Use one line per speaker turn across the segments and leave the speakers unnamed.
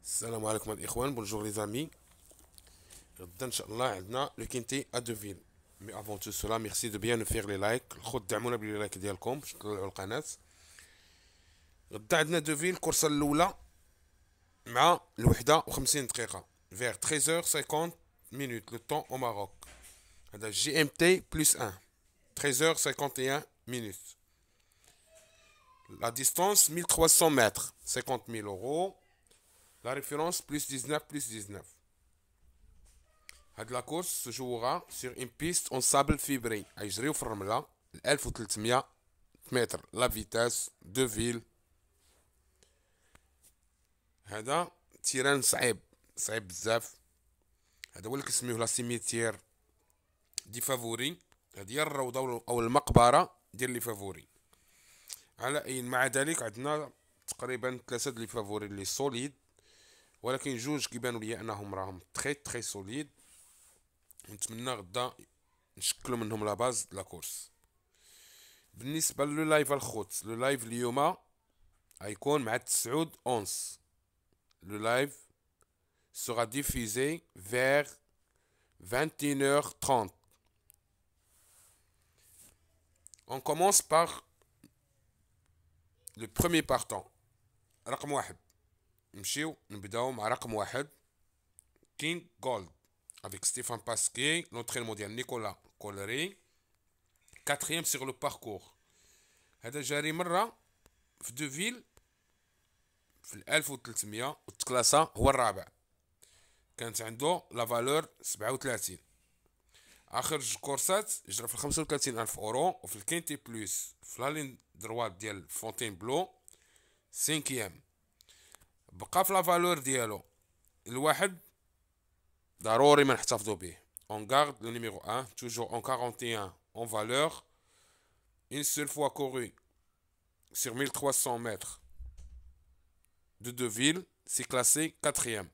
السلام عليكم الاخوان، بونجور لي زامي. غدا ان شاء الله عندنا لو كينتي ا دوفيل. مي افون تو سولا ميرسي دو بيان فيغ لي لايك، الخوت دعمونا بلي لايك ديالكم باش تطلعوا القناه. غدا عندنا دوفيل الكورسه الاولى مع الوحده و50 دقيقه فيغ 13h50 minutes لو طون او ماروك. هذا جي ام تي بلس 1 13h51 minutes. La distance 1300 mètres, 50 000 euros. La référence plus 19 plus 19. هاد لاكورس سجوغا سيغ اون بيست اون سابل فيبري، غيجريو في الرملة 1300 متر. لا فيتاس دو فيل. هذا تيران صعيب بزاف. هذا هو اللي كنسميوه لا سيميتير دي فافوري. هادي هي الروضة او المقبرة ديال لي فافوري. على اي مع ذلك عندنا تقريبا 3 لي فافوري لي سوليد، ولكن جوج كيبانوا لي انهم راهم تري سوليد. نتمنى غدا نشكلوا منهم لا باز لا كورس. بالنسبه لو لايف الخوت، لو لايف اليوم غيكون مع 9 اونس. لو لايف sera diffusé vers 21h30. On commence par le premier partant. رقم واحد نبداو مع رقم واحد King Gold avec Stéphane Pasquier, l'entraînement de Nicolas Collery. Quatrième sur le parcours. هذا جاري مرة في دوفيل في 1300 وتكلاسا هو الرابع، كانت عنده لا فالور 37. اخر جوج كورسات جرى في 35,000 اورو، وفي الكينتي بلوس في لالين دروات ديال فونتين بلو سينكيام. بقى في لا فالور ديالو الواحد ضروري ما نحتفظوا به. اون غارد لو نيميرو 1 توجور اون 41 اون فالور. une seule fois couru sur 1300 mètres de Deauville, c'est classé 4e.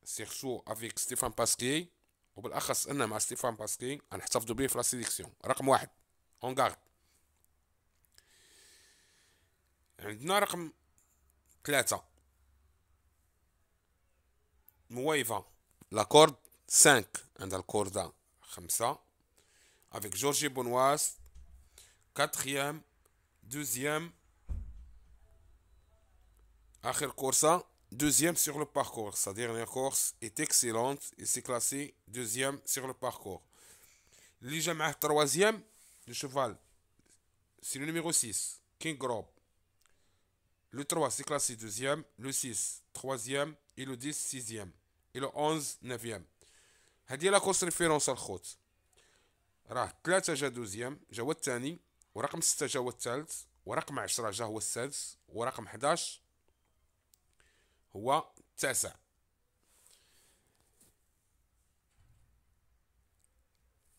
Surtout avec Stéphane Pasquier، وبالاخص انا مع ستيفان باسكي غنحتفظوا به في لا سيليكسيون. رقم واحد اون غارد. عندنا رقم 3 مويفا لاكورد 5. عندها الكوردا 5 avec جورجي بونواس 4e 2e. آخر كورسة deuxième sur le parcours. Sa dernière course est excellente. Il s'est classé deuxième sur le parcours. اللي جا معاه troisième le cheval c'est le numéro 6 King Grob. Le 3 s'est classé deuxième, le 6 troisième et le 10 sixième et le 11 neuvième. هادي لا كورس ريفيرونس الخوت. راه 3 جا دوزيام جا هو الثاني، ورقم 6 جا هو الثالث، ورقم 10 جا هو السادس، ورقم 11 هو التاسع.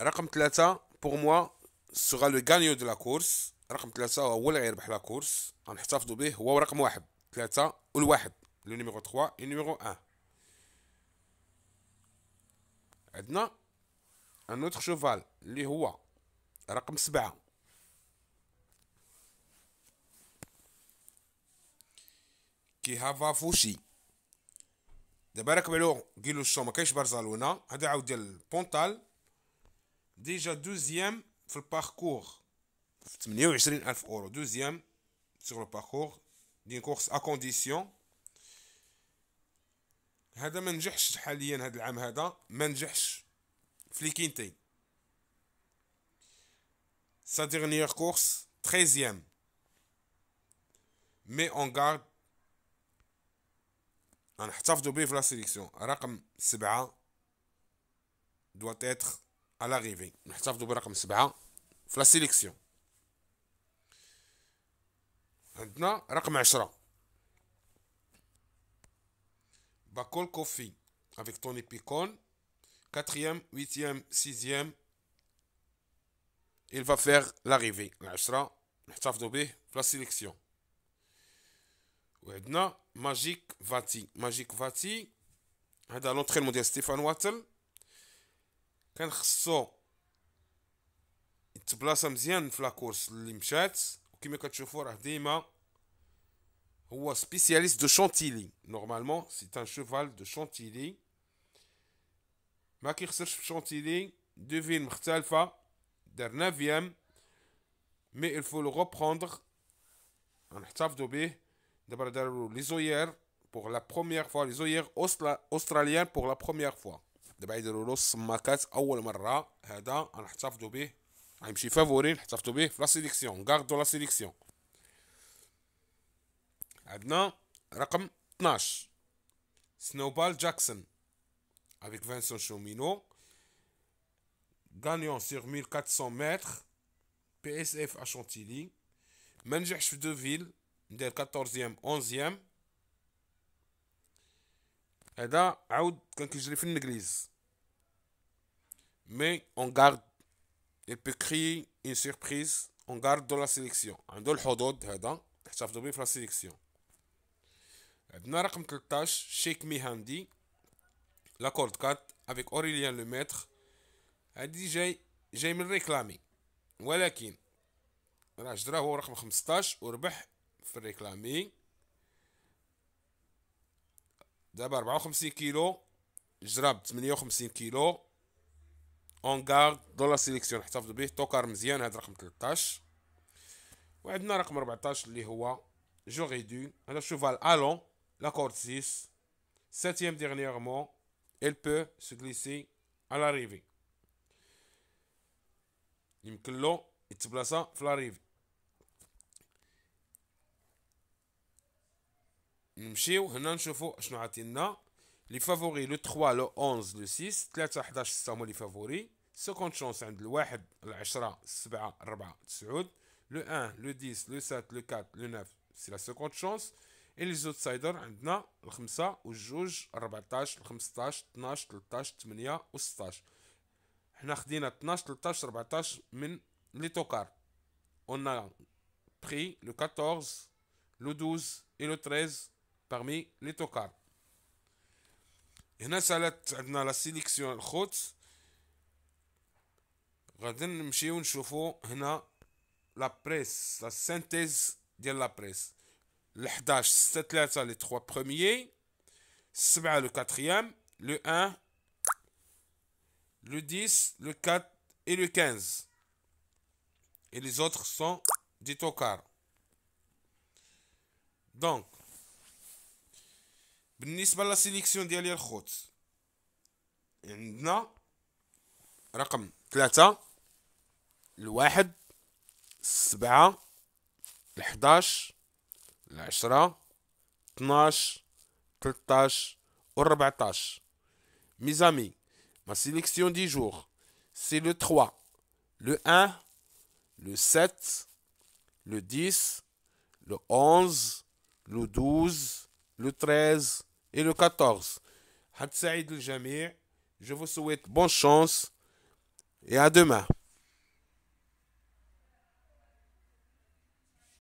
رقم 3 pour moi sera le gagnant de la course. رقم 3 هو اللي غيربح لا كورس، غنحتفظوا به هو رقم 1 3 والواحد لو نيميرو 3 و نيميرو 1. عندنا ان اوتر شوفال اللي هو رقم 7 كيهافا فوشي. دابا راكب عليه كيلو الشو ما كاينش برزالونا. هذا عاود ديال البونطال ديجا دوزيام في الباركور في 28,000 اورو. دوزيام سور لو باركور دي كورس ا كونديسيون. هذا ما نجحش حاليا، هذا العام هذا ما نجحش في لي كينتي. sa dernière course 13e. mais on garde غنحتفظوا به في لا سيليكسيون. رقم 7 doit être à l'arrivée. نحتفظوا برقم 7 في لا سيليكسيون. عندنا رقم 10 باكول كوفي avec Tony Picon 4e 8e 6e. il va faire l'arrivée. العشرة نحتفظوا به في لا سيليكسيون. وعندنا ماجيك فاتي. هذا لونترينمون ديال ستيفان واتل. كان خصو يتبلاصا مزيان في لاكورس اللي مشات، وكما كتشوفوا راه ديما هو spécialiste de Chantilly. Normalement, c'est un cheval de Chantilly. ما كيخسرش في شونتيلي. دو فيل مختلفة. دار 9ème. Mais il faut le reprendre. نحتفظوا به. دابا داروا لي زوير pour la première fois. لي زوير australiens pour la première fois. دابا يديروا له السماكات أول مرة. هذا نحتفظوا به. غيمشي فافوري نحتفظوا به في لا سيليكسيون. غاردو لا سيليكسيون. عندنا رقم 12 Snowball Jackson avec Vincent Chomino, gagnant sur 1400 mètres, PSF à Chantilly, ما نجحش في دوفيل ندير 14e 11e. هذا عاود كان كيجري في الانجليز. mais on garde, il peut créer une surprise, on garde dans la sélection. عنده الحظوظ هذا نحتفظوا به في لا سيليكسيون. عندنا رقم 13 شيك ميهاندي لاكورد كات افيك اوريليان لو ميتر. هادي جاي من ريكلامي، ولكن راه جراه هو رقم 15 وربح في الريكلامي. دابا 54 كيلو جرى ب 58 كيلو. اون غارد دو لا سيليكسيون نحتفظ به. توكار مزيان هذا رقم 13. وعندنا رقم 14 اللي هو جوري دو. هذا شوفال الون لاكورد 6 7ème dernièrement. Elle peut se glisser à l'arrivée. يمكن له يتبلاصا في لاريفي. نمشيو هنا نشوفو شنو عطينا لي فافوري. لو 3 لو 11 لو 6 3 11 6 هما لي فافوري. 50 شونس عند الواحد 10 7 4 9. لو 1 لو 10 لو 7 لو 4 لو 9 سي لا 50 شونس. et les outsiders عندنا الخمسة والجوج 14 15 12 13 8 و 16. حنا خدينا 12 13 14 من لي توكار. on a pris le 14 le 12 et le 13 parmi les توكار. هنا سالت عندنا لا سيليكسيون الخوت. غادي نمشيو نشوفو هنا لا بريس لا سينتيز ديال لا بريس. Le 11 c'est 3 les 3 premiers, 7 le 4e, le 1, le 10, le 4 et le 15. Et les autres sont des tocards. Donc, بالنسبة للسيليكسيون ديالي الخوت عندنا رقم 3 الواحد 7 11 10 12 13 ou 14. Mes amis, ma sélection du jour, c'est le 3, le 1, le 7, le 10, le 11, le 12, le 13 et le 14. حد سعيد للجميع. Je vous souhaite bonne chance et à demain.